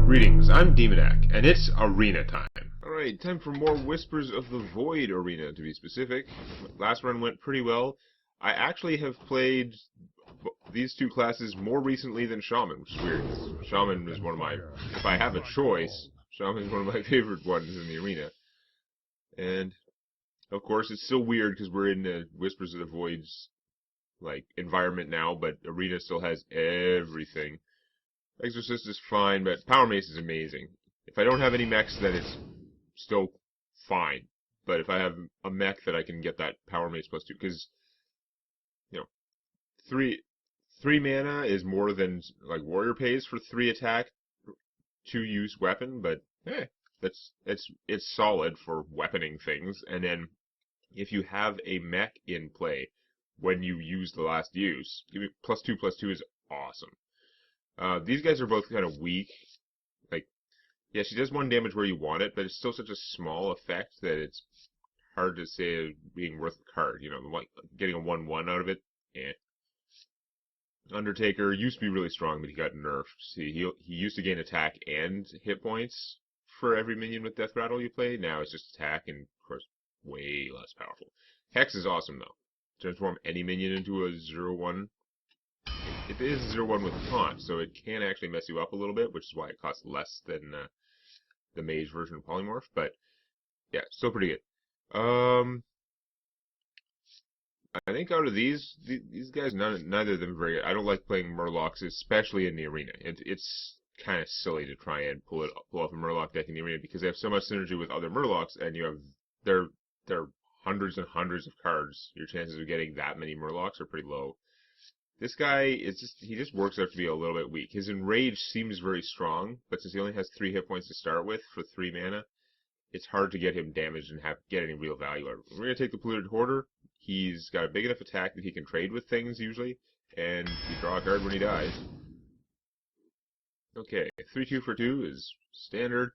Greetings, I'm Demonac, and it's Arena time. Alright, time for more Whispers of the Void Arena, to be specific. Last run went pretty well. I actually have played these two classes more recently than Shaman, which is weird. Shaman is one of my, if I have a choice, Shaman is one of my favorite ones in the arena. And, of course, it's still weird because we're in the Whispers of the Void's, environment now, but Arena still has everything. Exorcist is fine, but Power Mace is amazing. If I don't have any mechs, then it's still fine. But if I have a mech that I can get that Power Mace +2, because, three mana is more than, Warrior pays for 3 attack, 2 use weapon, but, it's solid for weaponing things. And then, if you have a mech in play when you use the last use, give me +2/+2 is awesome. These guys are both kind of weak. Yeah, she does 1 damage where you want it, but it's still such a small effect that it's hard to say being worth the card. Getting a 1/1 out of it, eh. Undertaker used to be really strong, but he got nerfed. See, he used to gain attack and hit points for every minion with Death Rattle you play. Now it's just attack and, of course, way less powerful. Hex is awesome, though. Transform any minion into a 0/1. It is 0/1 with taunt, so it can actually mess you up a little bit, which is why it costs less than the mage version of Polymorph. But yeah, still pretty good. I think out of these guys, neither of them are very good. I don't like playing Murlocs, especially in the arena. It's kind of silly to try and pull off a Murloc deck in the arena because they have so much synergy with other Murlocs, and you have they're hundreds and hundreds of cards. Your chances of getting that many Murlocs are pretty low. This guy he just works out to be a little bit weak. His Enrage seems very strong, but since he only has 3 hit points to start with for 3 mana, it's hard to get him damaged and get any real value out of him. We're going to take the Polluted Hoarder. He's got a big enough attack that he can trade with things usually, and you draw a card when he dies. Okay, 3/2 for 2 is standard.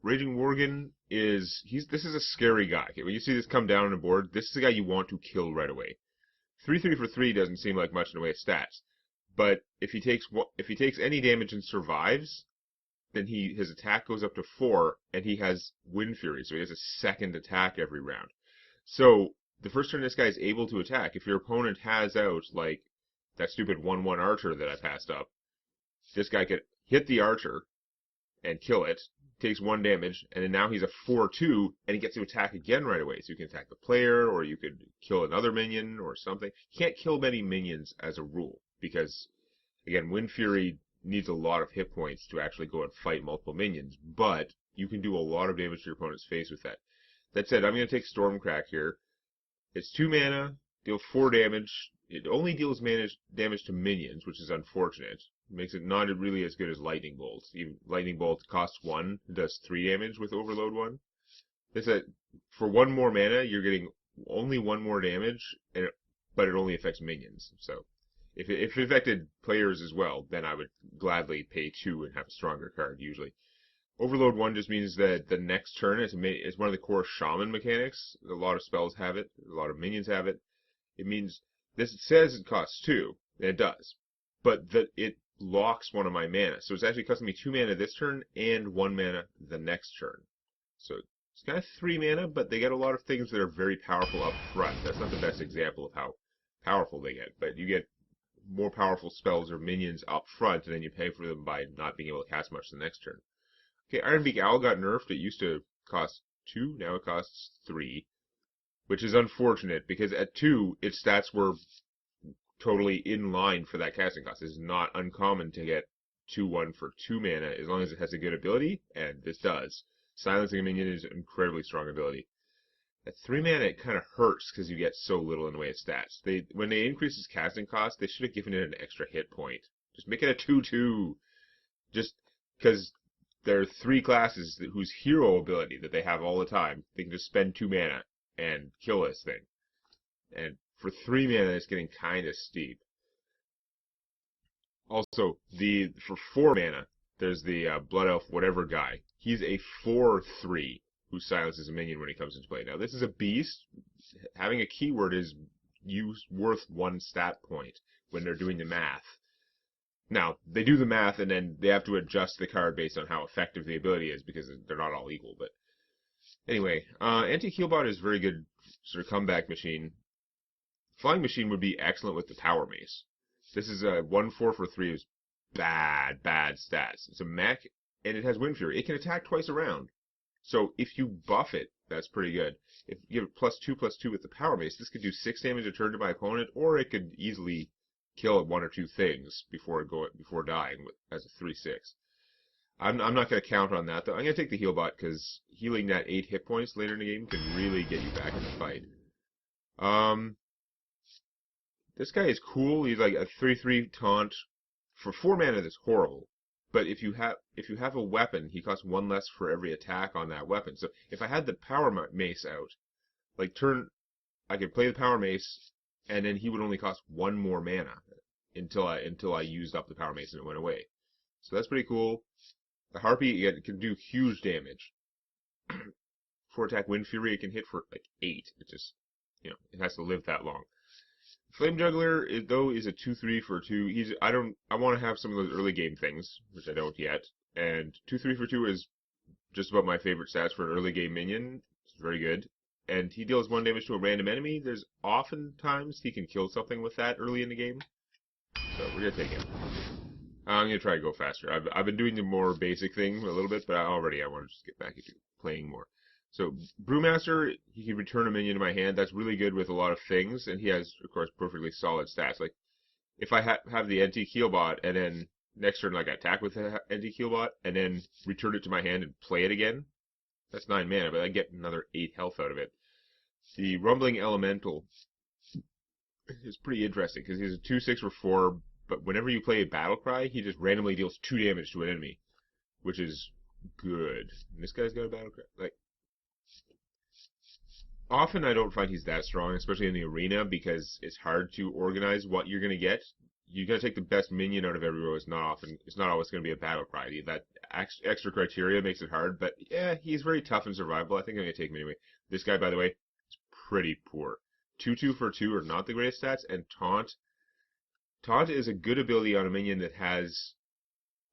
Raging Worgen this is a scary guy. Okay, when you see this come down on the board, this is the guy you want to kill right away. 3/3 for 3 doesn't seem like much in the way of stats, but if he takes any damage and survives, then his attack goes up to 4, and he has Wind Fury, so he has a second attack every round. So the first turn this guy is able to attack, if your opponent has out that stupid 1/1 archer that I passed up, this guy could hit the archer and kill it. Takes 1 damage, and then now he's a 4/2, and he gets to attack again right away. So you can attack the player, or you could kill another minion, or something. You can't kill many minions as a rule, because, again, Wind Fury needs a lot of hit points to actually go and fight multiple minions, but you can do a lot of damage to your opponent's face with that. That said, I'm going to take Stormcrack here. It's 2 mana, deal 4 damage. It only deals damage to minions, which is unfortunate. It makes it not really as good as Lightning Bolt. Lightning Bolt costs 1, does 3 damage with Overload 1. For 1 more mana, you're getting only 1 more damage, but it only affects minions. So, if it affected players as well, then I would gladly pay 2 and have a stronger card, usually. Overload 1 just means that the next turn, it's one of the core Shaman mechanics. A lot of spells have it, a lot of minions have it. It means, it says it costs 2, and it does, but it locks one of my mana. So it's actually costing me 2 mana this turn and 1 mana the next turn. So it's kind of 3 mana, but they get a lot of things that are very powerful up front. That's not the best example of how powerful they get, but you get more powerful spells or minions up front, and then you pay for them by not being able to cast much the next turn. Okay, Ironbeak Owl got nerfed. It used to cost 2, now it costs 3, which is unfortunate, because at 2, its stats were totally in line for that casting cost. It's not uncommon to get 2/1 for 2 mana, as long as it has a good ability, and this does. Silencing a minion is an incredibly strong ability. At 3 mana, it kind of hurts, because you get so little in the way of stats. When they increase its casting cost, they should have given it an extra hit point. Just make it a 2/2. Just because there are 3 classes whose hero ability that they have all the time, they can just spend 2 mana and kill this thing. And for 3 mana, it's getting kind of steep. Also, for 4 mana, there's the Blood Elf whatever guy. He's a 4/3 who silences a minion when he comes into play. Now, this is a beast. Having a keyword is worth 1 stat point when they're doing the math. Now, they do the math, and then they have to adjust the card based on how effective the ability is, because they're not all equal. But anyway, Anti-Healbot is a very good sort of comeback machine. Flying Machine would be excellent with the Power Mace. This is a 1/4 for 3 is bad stats. It's a mech, and it has Wind Fury. It can attack twice around. So if you buff it, that's pretty good. If you give it +2/+2 with the Power Mace, this could do 6 damage a turn to my opponent, or it could easily kill one or two things before dying as a 3/6. I'm not going to count on that, though. I'm going to take the Healbot, because healing that 8 hit points later in the game can really get you back in the fight. This guy is cool. He's like a 3/3 taunt. For 4 mana, that's horrible. But if you have a weapon, he costs 1 less for every attack on that weapon. So if I had the Power Mace out, like I could play the Power Mace, and then he would only cost 1 more mana until I used up the Power Mace and it went away. So that's pretty cool. The Harpy, again, can do huge damage. 4 attack Wind Fury, it can hit for like 8. It just, it has to live that long. Flame Juggler, though, is a 2/3 for 2. I want to have some of those early game things, which I don't yet. And 2/3 for 2 is just about my favorite stats for an early game minion. It's very good. And he deals 1 damage to a random enemy. There's oftentimes he can kill something with that early in the game. So we're going to take him. I'm going to try to go faster. I've been doing the more basic thing a little bit, but I want to just get back into playing more. So, Brewmaster, he can return a minion to my hand. That's really good with a lot of things, and he has, of course, perfectly solid stats. Like, if I have the Anti-Healbot, and then next turn, like, I attack with the Anti-Healbot, and then return it to my hand and play it again, that's 9 mana, but I get another 8 health out of it. The Rumbling Elemental is pretty interesting, because he's a 2/6 for 4, but whenever you play a Battle Cry, he just randomly deals 2 damage to an enemy, which is good. And this guy's got a Battle Cry. Like, often I don't find he's that strong, especially in the arena, because it's hard to organize what you're going to get. You got to take the best minion out of every row. It's not always going to be a Battle Cry. That extra criteria makes it hard, but yeah, he's very tough and survivable. I think I'm going to take him anyway. This guy, by the way, is pretty poor. 2/2 for 2 are not the greatest stats, and Taunt. Taunt is a good ability on a minion that has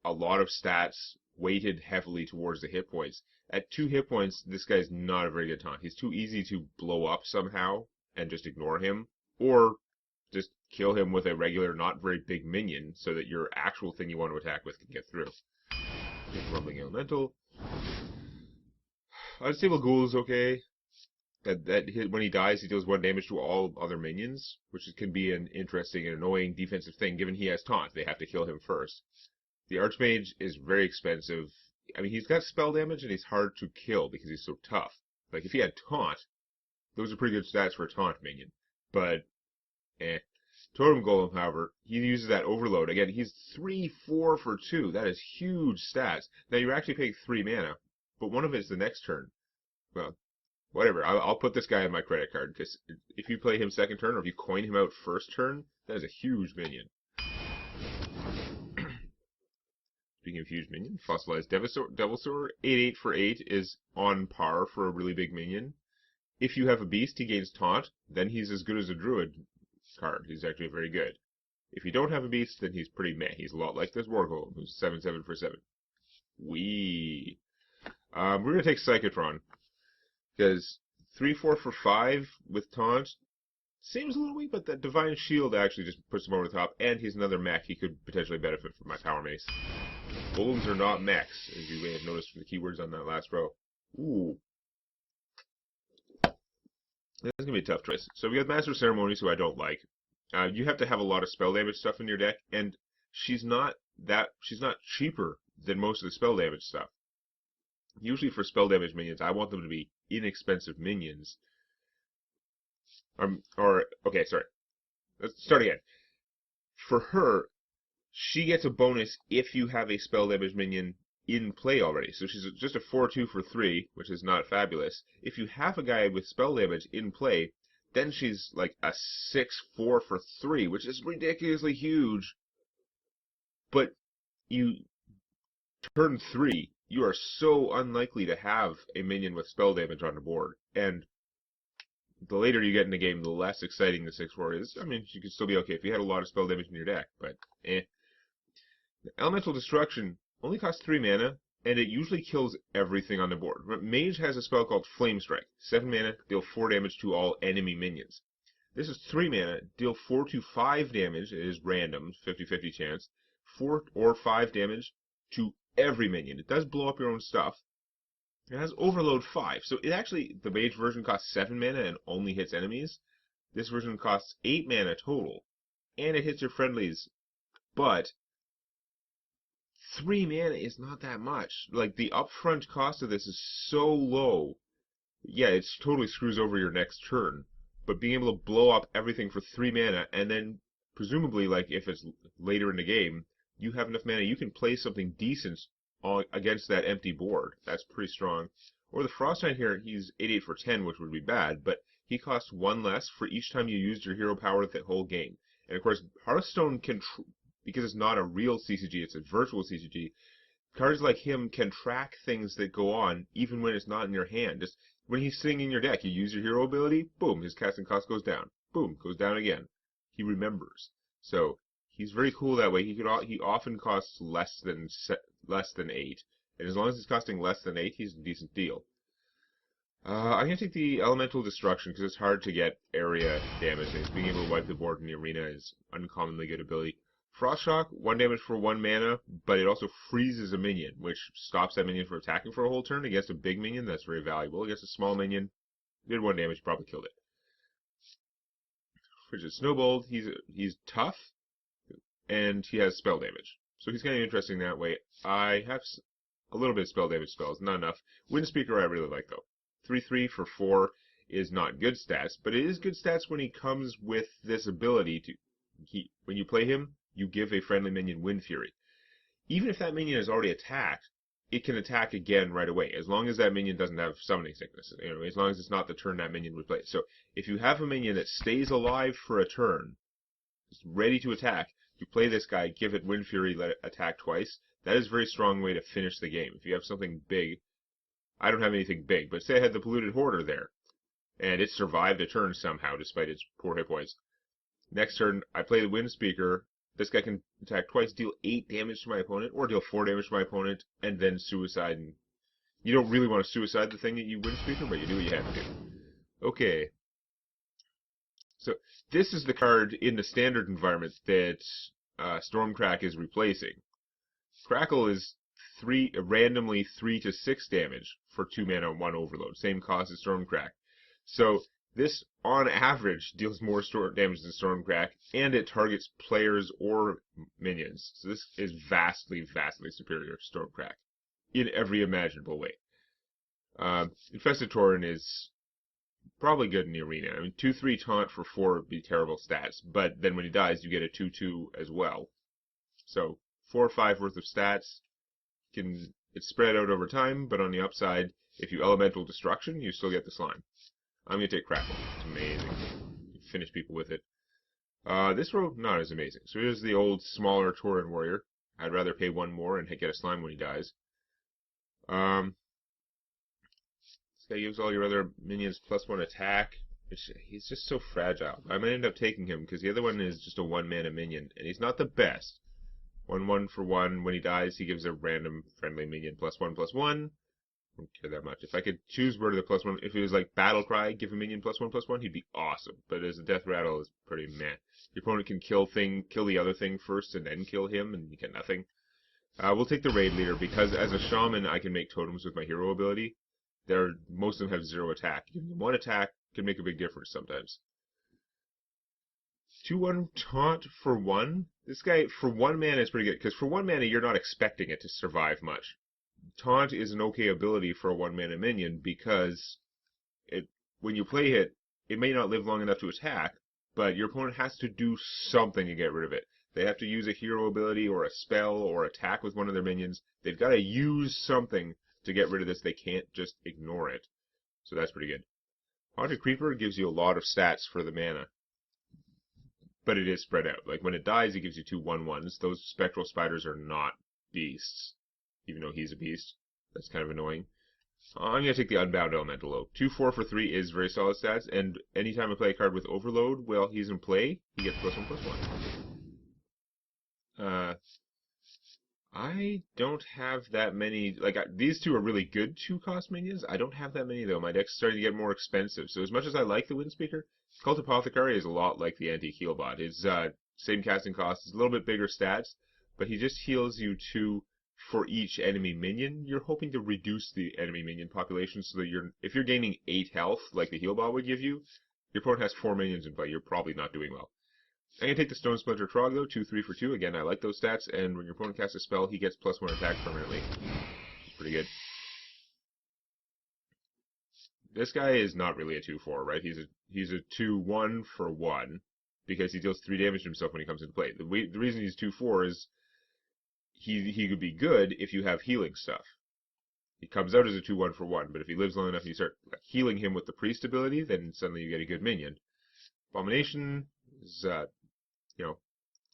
a lot of stats weighted heavily towards the hit points. At 2 hit points, this guy's not a very good taunt. He's too easy to blow up somehow and just ignore him, or just kill him with a regular, not very big minion, so that your actual thing you want to attack with can get through. Rumbling Elemental. Unstable Ghoul is okay. When he dies, he deals 1 damage to all other minions, which can be an interesting and annoying defensive thing, given he has taunt. They have to kill him first. The Archmage is very expensive. I mean, he's got spell damage, and he's hard to kill because he's so tough. Like, if he had taunt, those are pretty good stats for a taunt minion. But, Totem Golem, however, he uses that overload. Again, he's 3/4 for 2. That is huge stats. Now, you're actually paying 3 mana, but one of it is the next turn. Well, whatever. I'll put this guy on my credit card, because if you play him second turn, or if you coin him out first turn, that is a huge minion. Speaking of huge minion, Fossilized Devilsaur, 8/8 for 8 is on par for a really big minion. If you have a beast, he gains taunt, then he's as good as a druid card. He's actually very good. If you don't have a beast, then he's pretty meh. He's a lot like this War Golem, who's 7/7 for 7. We're gonna take Psychotron, because 3/4 for 5 with taunt seems a little weak, but that Divine Shield actually just puts him over the top, and he's another mech. He could potentially benefit from my Power Mace. Golems are not mechs, as you may have noticed from the keywords on that last row. Ooh. This is going to be a tough choice. So we got Master of Ceremonies, who I don't like. You have to have a lot of spell damage stuff in your deck, and she's not cheaper than most of the spell damage stuff. Usually for spell damage minions, I want them to be inexpensive minions. Okay, sorry. Let's start again. For her, she gets a bonus if you have a spell damage minion in play already. So she's just a 4/2 for 3, which is not fabulous. If you have a guy with spell damage in play, then she's like a 6/4 for 3, which is ridiculously huge. But turn 3, you are so unlikely to have a minion with spell damage on the board. And the later you get in the game, the less exciting the 6/4 is. I mean, you could still be okay if you had a lot of spell damage in your deck, but Elemental Destruction only costs 3 mana, and it usually kills everything on the board. Mage has a spell called Flame Strike. 7 mana, deal 4 damage to all enemy minions. This is 3 mana, deal 4 to 5 damage, it is random, 50-50 chance, 4 or 5 damage to every minion. It does blow up your own stuff. It has Overload 5, so it actually, the Mage version costs 7 mana and only hits enemies. This version costs 8 mana total, and it hits your friendlies, but 3 mana is not that much. Like, the upfront cost of this is so low. Yeah, it totally screws over your next turn. But being able to blow up everything for 3 mana, and then, presumably, like, if it's later in the game, you have enough mana, you can play something decent against that empty board. That's pretty strong. Or the Frost Knight here, he's 8/8 for 10, which would be bad, but he costs 1 less for each time you used your hero power the whole game. And of course, Hearthstone can, because it's not a real CCG, it's a virtual CCG, cards like him can track things that go on even when it's not in your hand. Just when he's sitting in your deck, you use your hero ability, boom, his casting cost goes down. Boom, goes down again. He remembers. So he's very cool that way. He often costs less than 8, and as long as he's costing less than 8, he's a decent deal. I'm going to take the Elemental Destruction because it's hard to get area damage, and being able to wipe the board in the arena is uncommonly good ability. Frost Shock, 1 damage for 1 mana, but it also freezes a minion, which stops that minion from attacking for a whole turn. Against a big minion, that's very valuable. Against a small minion, did 1 damage, probably killed it. Frigid Snowball, he's tough, and he has spell damage. So he's kind of interesting that way. I have a little bit of spell damage spells, not enough. Windspeaker I really like, though. 3/3 for 4 is not good stats, but it is good stats when he comes with this ability to... when you play him, you give a friendly minion Wind Fury. Even if that minion is already attacked, it can attack again right away, as long as that minion doesn't have summoning sickness. You know, as long as it's not the turn that minion would play. So if you have a minion that stays alive for a turn, it's ready to attack, you play this guy, give it Wind Fury, let it attack twice. That is a very strong way to finish the game. If you have something big, I don't have anything big, but say I had the Polluted Hoarder there, and it survived a turn somehow despite its poor hit points. Next turn, I play the Windspeaker. This guy can attack twice, deal 8 damage to my opponent, or deal 4 damage to my opponent, and then suicide. And you don't really want to suicide the thing that you Windspeaker, but you do what you have to do. Okay. So this is the card in the standard environment that Stormcrack is replacing. Crackle is randomly 3 to 6 damage for 2 mana, 1 overload. Same cost as Stormcrack. So this, on average, deals more damage than Stormcrack, and it targets players or minions. So this is vastly, vastly superior to Stormcrack in every imaginable way. Infested Tauren is probably good in the arena. I mean, 2/3 taunt for 4 would be terrible stats, but then when he dies, you get a 2/2 as well. So 4 or 5 worth of stats. It's spread out over time, but on the upside, if you Elemental Destruction, you still get the slime. I'm going to take Crackle. It's amazing. You finish people with it. This row, not as amazing. So here's the old, smaller Tauren Warrior. I'd rather pay 1 more and get a slime when he dies. This guy gives all your other minions +1 attack. He's just so fragile. I might end up taking him because the other one is just a 1 mana minion, and he's not the best. 1/1 for 1. When he dies, he gives a random friendly minion +1/+1. I don't care that much. If I could choose where the +1, if it was like Battle Cry, give a minion +1/+1, he'd be awesome. But as a Death Rattle, is pretty meh. Your opponent can kill the other thing first and then kill him, and you get nothing. We'll take the Raid Leader because as a Shaman, I can make totems with my hero ability. Most of them have 0 attack. Giving them 1 attack can make a big difference sometimes. 2/1 taunt for 1. This guy, for 1 mana, is pretty good, because for 1 mana, you're not expecting it to survive much. Taunt is an okay ability for a 1 mana minion, because when you play it, it may not live long enough to attack, but your opponent has to do something to get rid of it. They have to use a hero ability, or a spell, or attack with one of their minions. They've got to use something to get rid of this. They can't just ignore it. So that's pretty good. Haunted Creeper gives you a lot of stats for the mana. But it is spread out. Like when it dies, it gives you 2 1/1s. Those Spectral Spiders are not beasts, even though he's a beast. That's kind of annoying. I'm going to take the Unbound Elemental though. 2/4 for 3 is very solid stats, and anytime I play a card with Overload, while he's in play, he gets +1/+1. I don't have that many. Like, these two are really good 2-cost minions. I don't have that many, though. My deck's starting to get more expensive. So as much as I like the Windspeaker, Cult Apothecary is a lot like the Anti-Heal Bot. It's same casting cost, it's a little bit bigger stats, but he just heals you 2 for each enemy minion. You're hoping to reduce the enemy minion population so that if you're gaining 8 health, like the Heal Bot would give you, your opponent has 4 minions in play. You're probably not doing well. I'm going to take the Stone Splinter Trog, though, 2/3 for 2. Again, I like those stats, and when your opponent casts a spell, he gets +1 attack permanently. Pretty good. This guy is not really a 2/4, right? He's a 2/1 for 1, because he deals 3 damage to himself when he comes into play. The reason he's 2/4 is he could be good if you have healing stuff. He comes out as a 2/1 for 1, but if he lives long enough and you start healing him with the Priest ability, then suddenly you get a good minion. Abomination is, you know,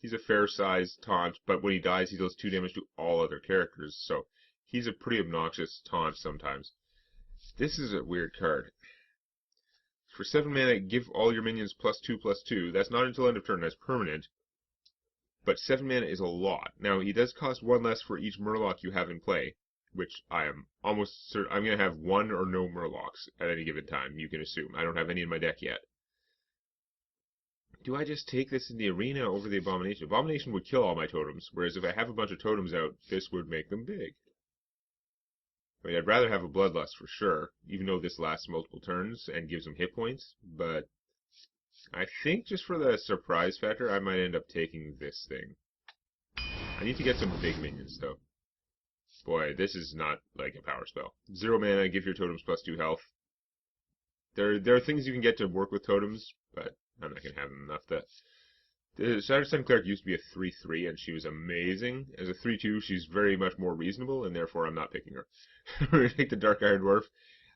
he's a fair-sized taunt, but when he dies, he deals 2 damage to all other characters, so he's a pretty obnoxious taunt sometimes. This is a weird card. For 7 mana, give all your minions +2/+2. That's not until end of turn, that's permanent. But 7 mana is a lot. Now, he does cost 1 less for each Murloc you have in play, which I am almost certain. I'm going to have 1 or no Murlocs at any given time, you can assume. I don't have any in my deck yet. Do I just take this in the arena over the Abomination? Abomination would kill all my totems, whereas if I have a bunch of totems out, this would make them big. I mean, I'd rather have a Bloodlust for sure, even though this lasts multiple turns and gives them hit points, but I think just for the surprise factor, I might end up taking this thing. I need to get some big minions, though. Boy, this is not like a power spell. 0 mana, give your totems +2 health. There are things you can get to work with totems, but I'm not going to have enough. The Shattered Sun Cleric used to be a 3/3, and she was amazing. As a 3/2, she's very much more reasonable, and therefore I'm not picking her. We're going to take the Dark Iron Dwarf.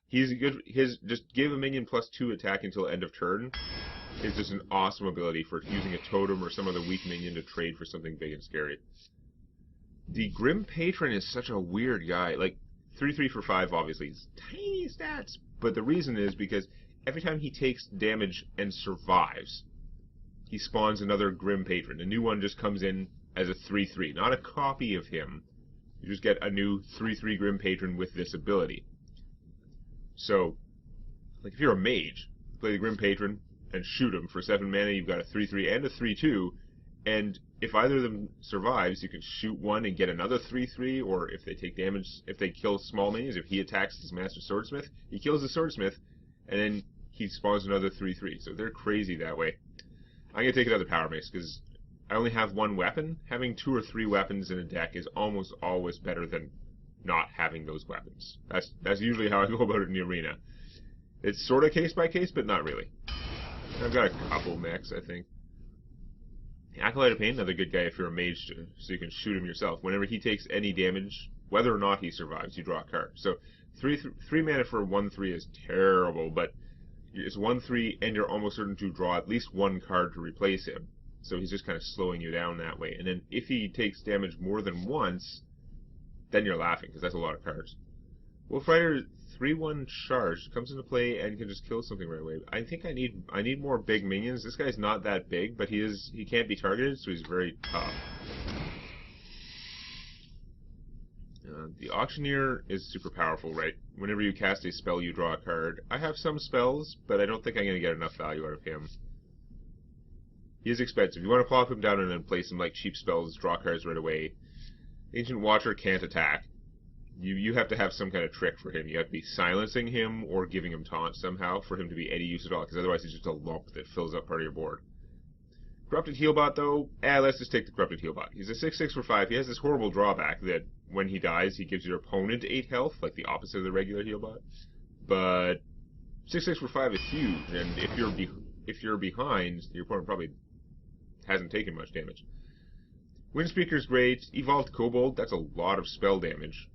He's good. Just give a minion +2 attack until end of turn is just an awesome ability for using a totem or some other weak minion to trade for something big and scary. The Grim Patron is such a weird guy. Like, 3/3 for 5, obviously, is tiny stats, but the reason is because every time he takes damage and survives, he spawns another Grim Patron. A new one just comes in as a 3/3, not a copy of him. You just get a new 3/3 Grim Patron with this ability. So, like if you're a mage, play the Grim Patron and shoot him for 7 mana, you've got a 3/3 and a 3/2, and if either of them survives, you can shoot one and get another 3/3, or if they take damage, if they kill small minions, if he attacks his Master Swordsmith, he kills the Swordsmith, and then he spawns another 3/3. So they're crazy that way. I'm going to take another Power Mace, because I only have 1 weapon. Having 2 or 3 weapons in a deck is almost always better than not having those weapons. That's usually how I go about it in the arena. It's sort of case by case, but not really. I've got a couple mechs, I think. Acolyte of Pain, another good guy if you're a mage, so you can shoot him yourself. Whenever he takes any damage, whether or not he survives, you draw a card. So 3 mana for 1/3 is terrible, but it's 1/3 and you're almost certain to draw at least 1 card to replace him. So he's just kind of slowing you down that way. And then if he takes damage more than once, then you're laughing, because that's a lot of cards. Wolf Rider 3/1 charge comes into play and can just kill something right away. I think I need more big minions. This guy's not that big, but he can't be targeted, so he's very tough. The Auctioneer is super powerful, right? Whenever you cast a spell, you draw a card. I have some spells, but I don't think I'm going to get enough value out of him. He is expensive. You want to plop him down and then play some like cheap spells, draw cards right away. Ancient Watcher can't attack. You have to have some kind of trick for him. You have to be silencing him or giving him taunt somehow for him to be any use at all, because otherwise he's just a lump that fills up part of your board. Corrupted Healbot, though, let's just take the Corrupted Healbot. He's a 6/6 for 5. He has this horrible drawback that when he dies, he gives your opponent 8 health, like the opposite of the regular Healbot. But 6/6 for 5 is huge, and if you're behind, your opponent probably hasn't taken much damage. Windspeaker's great. Evolved Kobold, that's a lot of spell damage.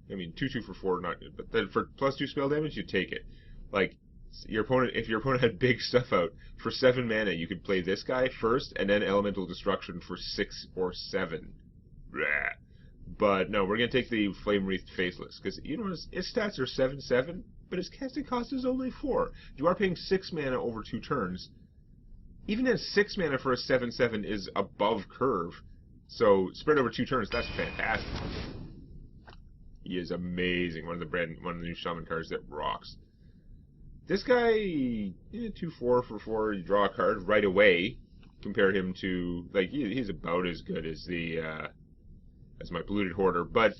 I mean, 2/2 for 4, not good, but then for +2 spell damage, you take it. Like, if your opponent had big stuff out, for 7 mana, you could play this guy first, and then Elemental Destruction for 6 or 7. Blah. But no, we're going to take the Flame Wreathed Faceless, because, you know, his stats are 7/7, but his casting cost is only 4. You are paying 6 mana over 2 turns. Even then, 6 mana for a 7/7 is above curve. So spread over 2 turns, that's fantastic. He is amazing. One of the new Shaman cards that rocks. This guy, 2/4 for 4. You draw a card right away. Compare him to like he's about as good as the as my Polluted Hoarder, but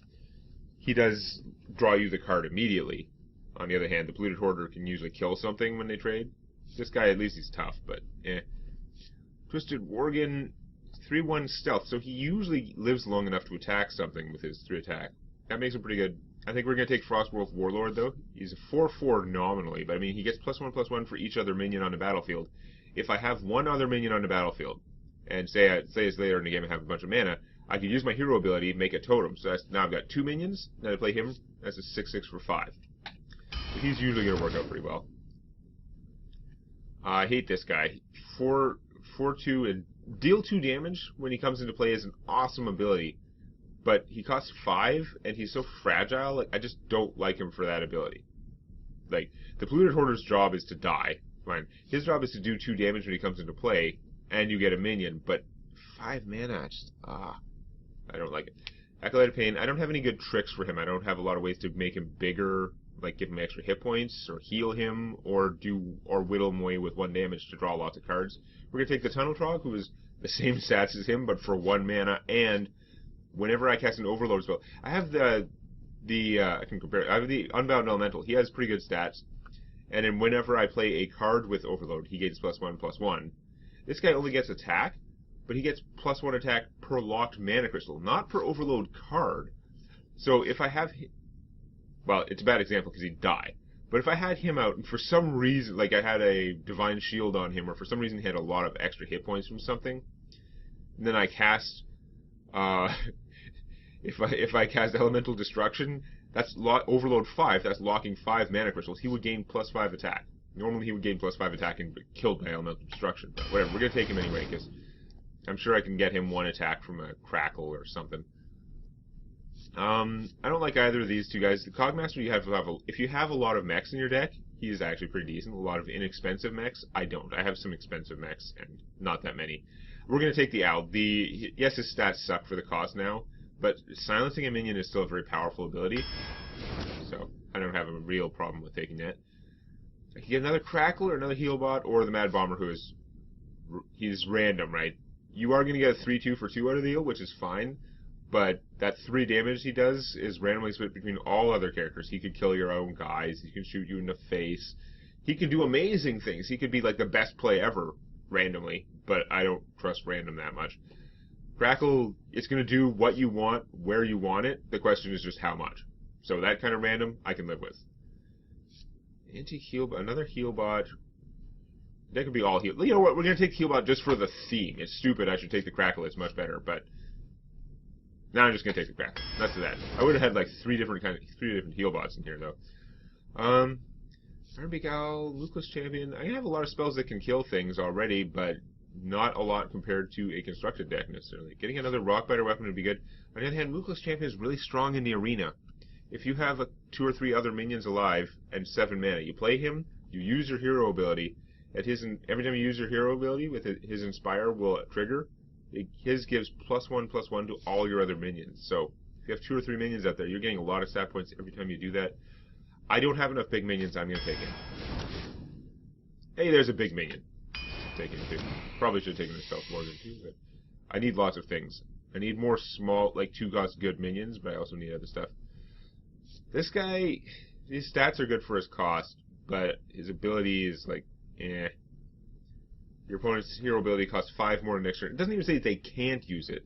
he does draw you the card immediately. On the other hand, the Polluted Hoarder can usually kill something when they trade. This guy, at least he's tough, but eh. Twisted Worgen, 3/1 stealth, so he usually lives long enough to attack something with his 3 attack. That makes him pretty good. I think we're going to take Frostwolf Warlord, though. He's a 4/4 nominally, but I mean, he gets +1/+1 for each other minion on the battlefield. If I have one other minion on the battlefield, and say it's later in the game and have a bunch of mana, I could use my hero ability, make a totem. So now I've got 2 minions, now to play him, that's a 6/6 for 5. So he's usually going to work out pretty well. I hate this guy. 4/2 and deal 2 damage when he comes into play is an awesome ability. But he costs 5, and he's so fragile, like, I just don't like him for that ability. Like, the Polluted Hoarder's job is to die. Fine. His job is to do 2 damage when he comes into play, and you get a minion, but 5 mana, I don't like it. Acolyte of Pain, I don't have any good tricks for him. I don't have a lot of ways to make him bigger, like give him extra hit points, or heal him, or whittle him away with 1 damage to draw lots of cards. We're going to take the Tunnel Trog, who is the same stats as him, but for 1 mana, and whenever I cast an Overload spell, I have I can compare. I have the Unbound Elemental. He has pretty good stats, and then whenever I play a card with Overload, he gains +1/+1. This guy only gets attack, but he gets +1 attack per locked mana crystal, not per Overload card. So if I have, well, it's a bad example because he'd die. But if I had him out, and for some reason, like I had a Divine Shield on him, or for some reason he had a lot of extra hit points from something, and then I cast. If I cast Elemental Destruction, that's Overload 5. That's locking 5 mana crystals. He would gain +5 attack. Normally he would gain +5 attack and be killed by Elemental Destruction. But whatever, we're gonna take him anyway because I'm sure I can get him 1 attack from a Crackle or something. I don't like either of these 2 guys. The Cogmaster, if you have a lot of mechs in your deck, he's actually pretty decent. A lot of inexpensive mechs. I don't. I have some expensive mechs and not that many. We're gonna take the Owl. Yes, his stats suck for the cost now. But silencing a minion is still a very powerful ability, so I don't have a real problem with taking that. I can get another Crackle or another Healbot, or the Mad Bomber, he's random, right? You are going to get a 3/2 for 2 out of the deal, which is fine, but that 3 damage he does is randomly split between all other characters. He could kill your own guys, he can shoot you in the face, he can do amazing things, he could be like the best play ever, randomly, but I don't trust random that much. Crackle, it's going to do what you want, where you want it. The question is just how much. So that kind of random, I can live with. Anti-Healbot, another Healbot. That could be all heal. You know what? We're going to take Healbot just for the theme. It's stupid. I should take the Crackle. It's much better. But now I'm just going to take the Crackle. That's that. I would have had like 3 different Healbots in here though. Iron Beak Owl, Luckless Champion. I have a lot of spells that can kill things already, but not a lot compared to a constructed deck necessarily. Getting another Rockbiter weapon would be good. On the other hand, Luckless Champion is really strong in the arena. If you have 2 or 3 other minions alive and 7 mana, you play him, you use your hero ability. Every time you use your hero ability with his Inspire will trigger. His gives +1/+1 to all your other minions. So if you have 2 or 3 minions out there, you're getting a lot of stat points every time you do that. I don't have enough big minions. I'm going to take him. Hey, there's a big minion. Take him too. Probably should have taken the Stealth Morgan too, but I need lots of things. I need more small, like 2-cost good minions, but I also need other stuff. This guy, his stats are good for his cost, but his ability is like, eh. Your opponent's hero ability costs 5 more next turn. It doesn't even say they can't use it,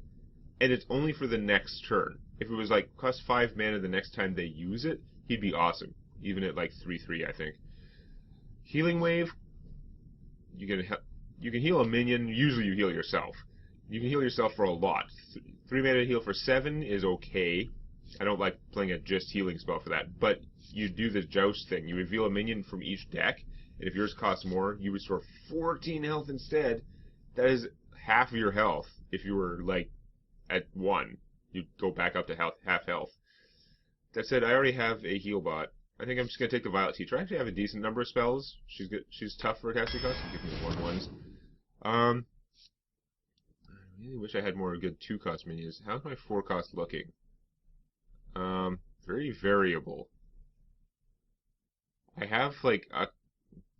and it's only for the next turn. If it was like, cost 5 mana the next time they use it, he'd be awesome. Even at like 3/3, I think. Healing Wave, you can heal a minion. Usually you heal yourself. You can heal yourself for a lot. 3 mana to heal for 7 is okay. I don't like playing a just healing spell for that. But you do the Joust thing. You reveal a minion from each deck, and if yours costs more, you restore 14 health instead. That is half of your health. If you were like at 1, you'd go back up to half health. That said, I already have a Healbot. I think I'm just going to take the Violet Teacher. I actually have a decent number of spells. She's good. She's tough for a casting cost. Give me 1/1s. really wish I had more good 2-cost minions. How's my 4-cost looking? Very variable. I have, like,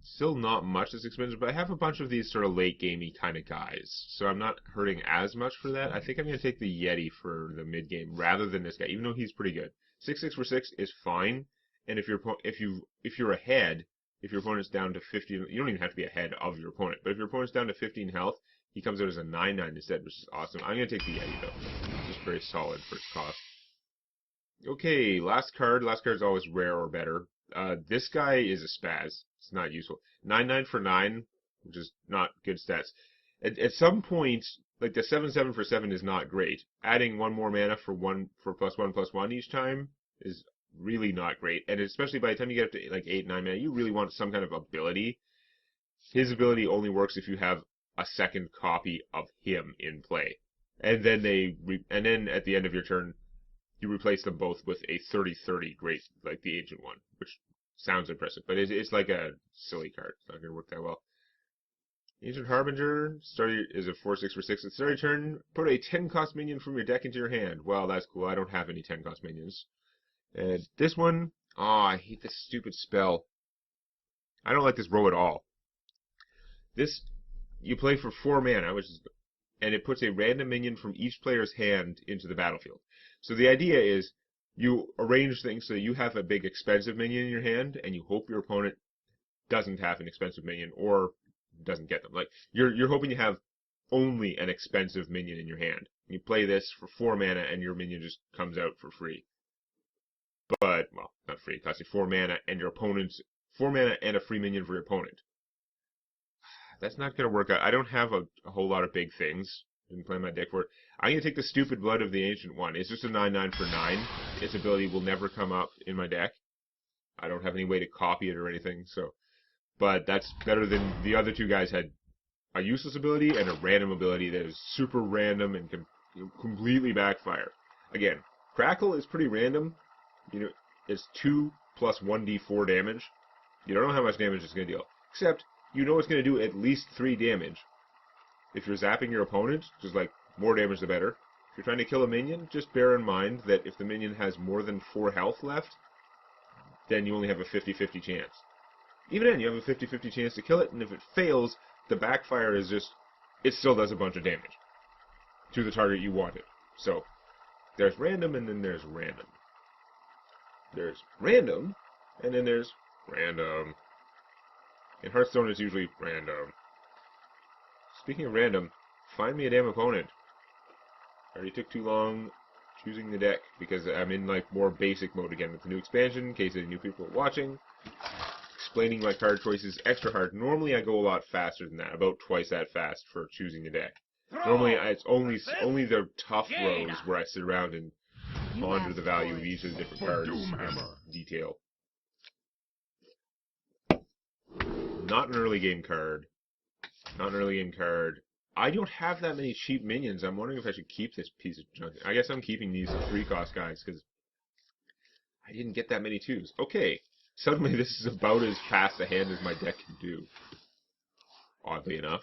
still not much that's expensive, but I have a bunch of these sort of late-gamey kind of guys, so I'm not hurting as much for that. I think I'm going to take the Yeti for the mid-game rather than this guy, even though he's pretty good. 6/6 for 6 is fine, and if you're ahead, if your opponent's down to 15, you don't even have to be ahead of your opponent, but if your opponent's down to 15 health, he comes out as a 9/9 instead, which is awesome. I'm going to take the Yeti, though. It's just very solid for its cost. Okay, last card. Last card is always rare or better. This guy is a spaz. It's not useful. 9/9 for 9, which is not good stats. At some point, like the 7/7 for 7 is not great. Adding one more mana for +1/+1 each time is really not great. And especially by the time you get up to like 8/9 mana, you really want some kind of ability. His ability only works if you have a second copy of him in play. And then at the end of your turn, you replace them both with a 30/30 great, like the Ancient one, which sounds impressive, but it's like a silly card. It's not going to work that well. Ancient Harbinger is a 4/6 for 6. At start your turn, put a 10-cost minion from your deck into your hand. Wow, that's cool. I don't have any 10-cost minions. And this one, I hate this stupid spell. I don't like this row at all. This, you play for 4 mana, and it puts a random minion from each player's hand into the battlefield. So the idea is, you arrange things so you have a big expensive minion in your hand, and you hope your opponent doesn't have an expensive minion or doesn't get them. Like you're hoping you have only an expensive minion in your hand. You play this for 4 mana, and your minion just comes out for free. But well, not free. It costs you 4 mana, and your opponent's 4 mana and a free minion for your opponent. That's not going to work out. I don't have a whole lot of big things. Didn't play my deck for it. I'm going to take the stupid Blood of the Ancient one. It's just a 9/9 for 9. Its ability will never come up in my deck. I don't have any way to copy it or anything, so. But that's better than the other two guys had a useless ability and a random ability that is super random and can completely backfire. Again, Crackle is pretty random. It's 2 plus 1d4 damage. You don't know how much damage it's going to deal. Except, you know it's going to do at least 3 damage. If you're zapping your opponent, just like, more damage the better. If you're trying to kill a minion, just bear in mind that if the minion has more than 4 health left, then you only have a 50-50 chance. Even then, you have a 50-50 chance to kill it, and if it fails, the backfire is just, it still does a bunch of damage to the target you want it. So, there's random, and then there's random. There's random, and then there's random. In Hearthstone, it's usually random. Speaking of random, find me a damn opponent. I already took too long choosing the deck, because I'm in, like, more basic mode again with the new expansion, in case any new people are watching. Explaining my card choices extra hard. Normally I go a lot faster than that, about twice that fast for choosing a deck. Normally it's only the tough rows where I sit around and ponder the value of each of the different cards in detail. Not an early game card. Not an early game card. I don't have that many cheap minions. I'm wondering if I should keep this piece of junk. I guess I'm keeping these 3-cost guys, because I didn't get that many 2s. Okay. Suddenly this is about as fast a hand as my deck can do. Oddly enough.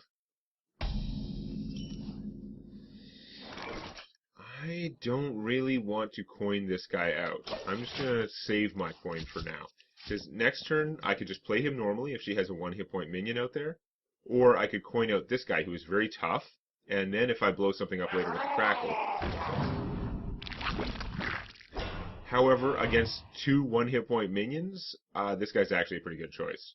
I don't really want to coin this guy out. I'm just going to save my coin for now. Because next turn, I could just play him normally if she has a 1 hit point minion out there. Or I could coin out this guy who is very tough. And then if I blow something up later with the Crackle. However, against 2 1-hit point minions, this guy's actually a pretty good choice.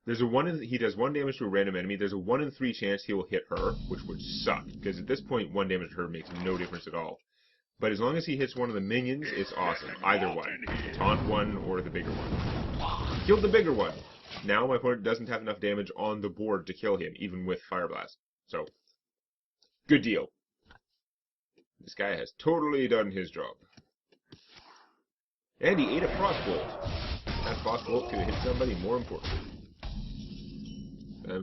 He does 1 damage to a random enemy. There's a 1 in 3 chance he will hit her, which would suck, because at this point 1 damage to her makes no difference at all. But as long as he hits one of the minions, it's awesome. Either one. The taunt one or the bigger one. Killed the bigger one! Now my opponent doesn't have enough damage on the board to kill him, even with Fire Blast. So, good deal. This guy has totally done his job. And he ate a Frostbolt. That Frostbolt could have hit somebody more important.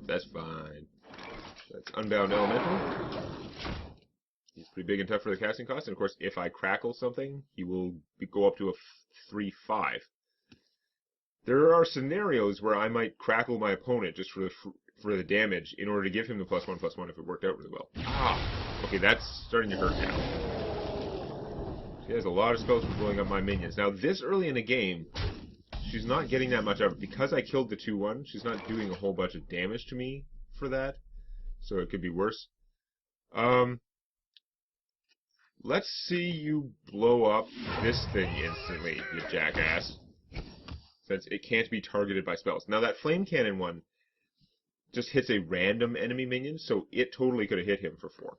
That's fine. That's Unbound Elemental. He's pretty big and tough for the casting cost. And of course, if I Crackle something, he will go up to a 3/5. There are scenarios where I might Crackle my opponent just for the damage in order to give him the +1/+1 if it worked out really well. Okay, that's starting to hurt now. She has a lot of spells for blowing up my minions. Now, this early in the game, she's not getting that much out of it. Because I killed the 2-1, she's not doing a whole bunch of damage to me for that. So it could be worse. Let's see you blow up this thing instantly, you jackass. Since it can't be targeted by spells. Now, that flame cannon one just hits a random enemy minion, so it totally could have hit him for 4.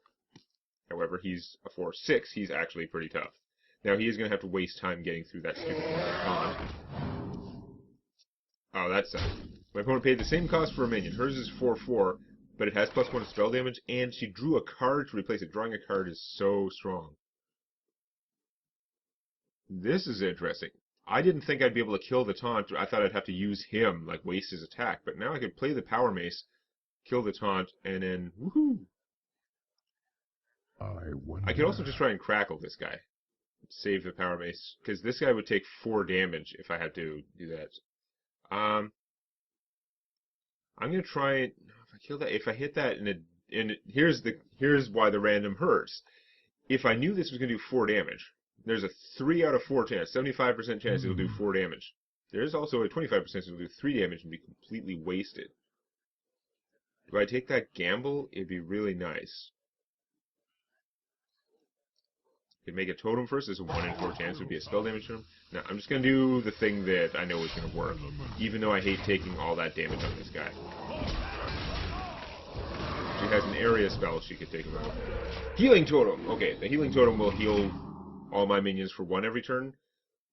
However, he's a 4/6, he's actually pretty tough. Now, he is going to have to waste time getting through that stupid taunt. Oh, that sucks. My opponent paid the same cost for a minion. Hers is 4/4, but it has +1 to spell damage, and she drew a card to replace it. Drawing a card is so strong. This is interesting. I didn't think I'd be able to kill the taunt. I thought I'd have to use him, like waste his attack. But now I can play the power mace, kill the taunt, and then woohoo! I could also just try and crackle this guy. Save the power mace, because this guy would take 4 damage if I had to do that. I'm gonna try it. If I kill that, if I hit that here's why the random hurts. If I knew this was gonna do 4 damage, there's a 3 out of 4 chance, 75% chance it'll do 4 damage. There's also a 25% it'll do 3 damage and be completely wasted. Do I take that gamble? It'd be really nice. Could make a totem first. There's a 1 in 4 chance it would be a spell damage totem. Now, I'm just going to do the thing that I know is going to work, even though I hate taking all that damage on this guy. She has an area spell she could take him out. Healing totem! Okay, the healing totem will heal all my minions for 1 every turn.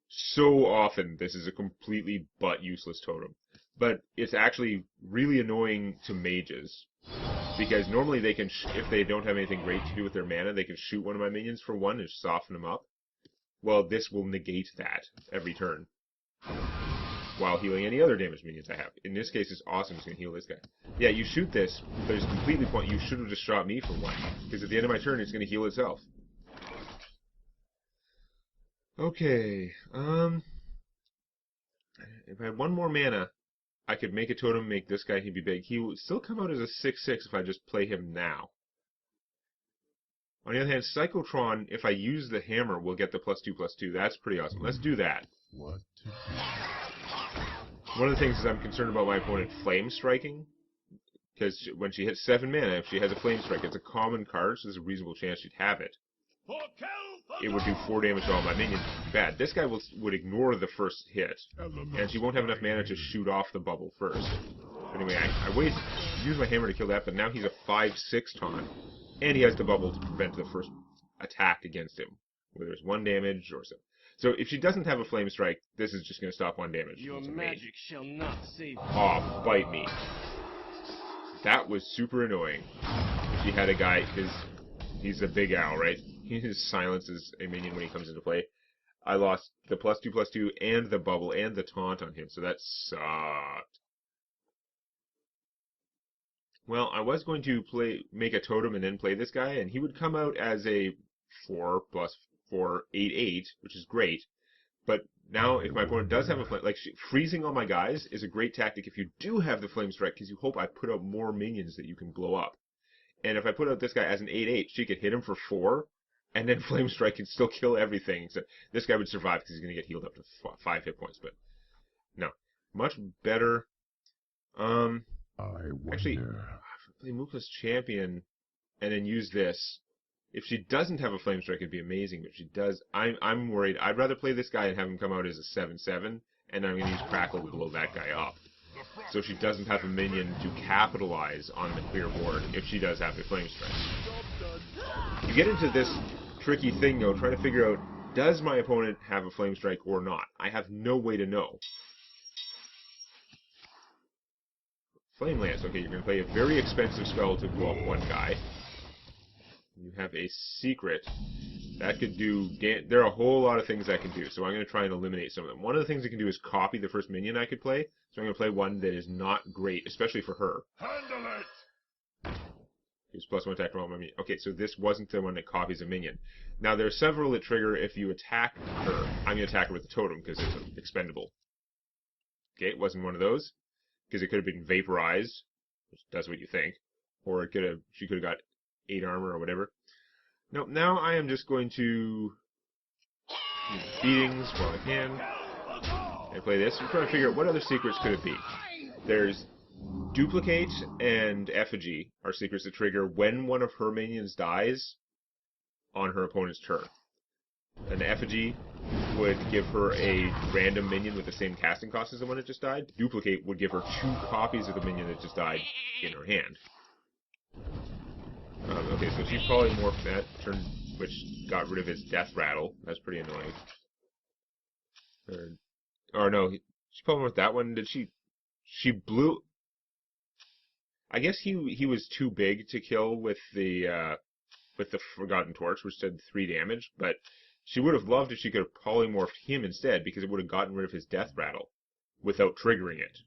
So often, this is a completely butt-useless totem. But it's actually really annoying to mages. Because normally they can, if they don't have anything great to do with their mana, they can shoot one of my minions for 1 and soften them up. Well, this will negate that every turn. While healing any other damaged minions I have. In this case, it's awesome. It's going to heal this guy. Yeah, you shoot this, but it's completely pointless. You should have just shot me for 1. Because at the end of my turn, it's going to heal itself. Okay, if I had 1 more mana, I could make a totem, make this guy, he'd be big. He would still come out as a 6/6 if I just play him now. On the other hand, Cyclotron, if I use the hammer, will get the +2/+2. That's pretty awesome. Let's do that. One of the things is I'm concerned about my opponent flame striking. Because when she hits 7 mana, if she has a flame strike, it's a common card, so there's a reasonable chance she'd have it. It would do 4 damage to all my minions. Bad. This guy would ignore the first hit, and she won't have enough mana to shoot off the bubble first. Anyway, I use my hammer to kill that, but now he's a 5/6 taunt, and he has the bubble to prevent the first attack against him, whether it's 1 damage or so. So if she doesn't have a flame strike, this is just going to stop 1 damage. Your magic shall not save. Aw, bite me. That was super annoying. If she had a guy, because he's a big owl, right? He just silences a minion when he comes into play. I lost the +2/+2 and the bubble and the taunt on him, so that sucked. Well, I was going to make a totem and then play this guy, and he would come out as a 4/4, 8/8, which is great. But now, if my opponent does have a flame, freezing all my guys is a great tactic if you do have the flame strike, because you hope I put out more minions that you can blow up. And if I put out this guy as an 8/8, she could hit him for 4, and then flame strike can still kill everything. So this guy would survive because he's going to get healed up to 5 hit points. But no, much better. Actually, play Moveless Champion and then use this. If she doesn't have a flame strike, it'd be amazing. But if she does, I'm worried. I'd rather play this guy and have him come out as a 7/7, and I'm going to use Crackle to blow that guy up. So she doesn't have a minion to capitalize on the clear board if she does have the flame strike. You get into this tricky thing, though, trying to figure out, does my opponent have a flame strike or not? I have no way to know. Flame Lance. Okay, you're going to play a very expensive spell to blow up 1 guy. You have a secret. That could do... There are a whole lot of things that can do, so I'm going to try and eliminate some of them. One of the things it can do is copy the first minion I could play, so I'm going to play one that is not great, especially for her. Handle it! Use +1 attack roll on my minion. Okay, so this wasn't the one that copies a minion. Now, there are several that trigger if you attack her. I'm going to attack her with the totem, because it's expendable. Okay, it wasn't one of those, because it could have been vaporized, which does what you think, or she could have got 8 armor or whatever. Nope, now I am just going to use beatings while I can. I play this. I'm trying to figure out what other secrets could it be. There's Duplicate and Effigy are secrets that trigger when one of her minions dies on her opponent's turn. An Effigy would give her a random minion with the same casting cost as the one that just died. Duplicate would give her 2 copies of the minion that just died in her hand. Okay, so she polymorphed that turn, which got rid of his death rattle. That's pretty annoying. Or no, she polymorphed that one. Did she? She blew. I guess he was too big to kill with the Forgotten Torch, which did 3 damage. But she would have loved if she could have polymorphed him instead, because it would have gotten rid of his death rattle without triggering it.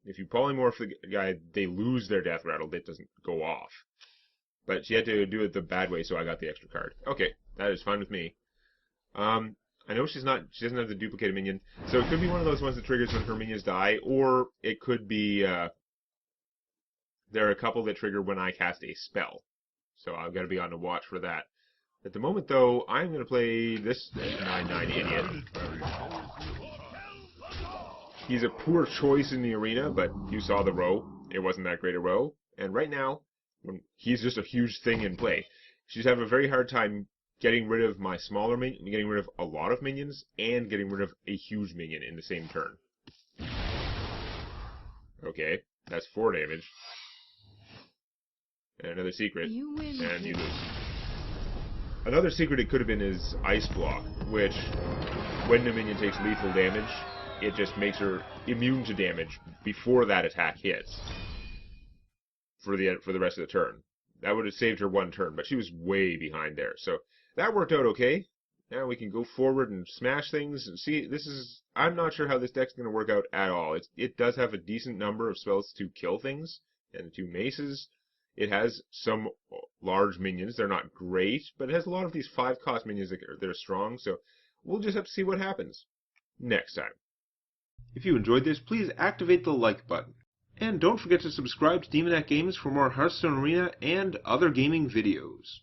If you polymorph the guy, they lose their death rattle. That doesn't go off. But she had to do it the bad way, so I got the extra card. Okay, that is fine with me. I know she doesn't have the duplicated minion, so it could be one of those ones that triggers when her minions die, or it could be, there are a couple that trigger when I cast a spell. So I've got to be on the watch for that. At the moment, though, I'm going to play this 9/9 idiot. He's a poor choice in the arena, but you saw the row. It wasn't that great a row. And right now, he's just a huge thing in play. She's having a very hard time getting rid of my smaller minion, getting rid of a lot of minions, and getting rid of a huge minion in the same turn. Okay, that's 4 damage. And another secret, and you lose. Another secret it could have been is Ice Block, which, when the minion takes lethal damage, it just makes her immune to damage before that attack hits for the rest of the turn. That would have saved her 1 turn, but she was way behind there. So that worked out okay. Now we can go forward and smash things and see. I'm not sure how this deck's going to work out at all. It does have a decent number of spells to kill things, and the 2 maces. It has some large minions. They're not great, but it has a lot of these 5-cost minions that are strong, so we'll just have to see what happens next time. If you enjoyed this, please activate the like button. And don't forget to subscribe to Demonac Games for more Hearthstone Arena and other gaming videos.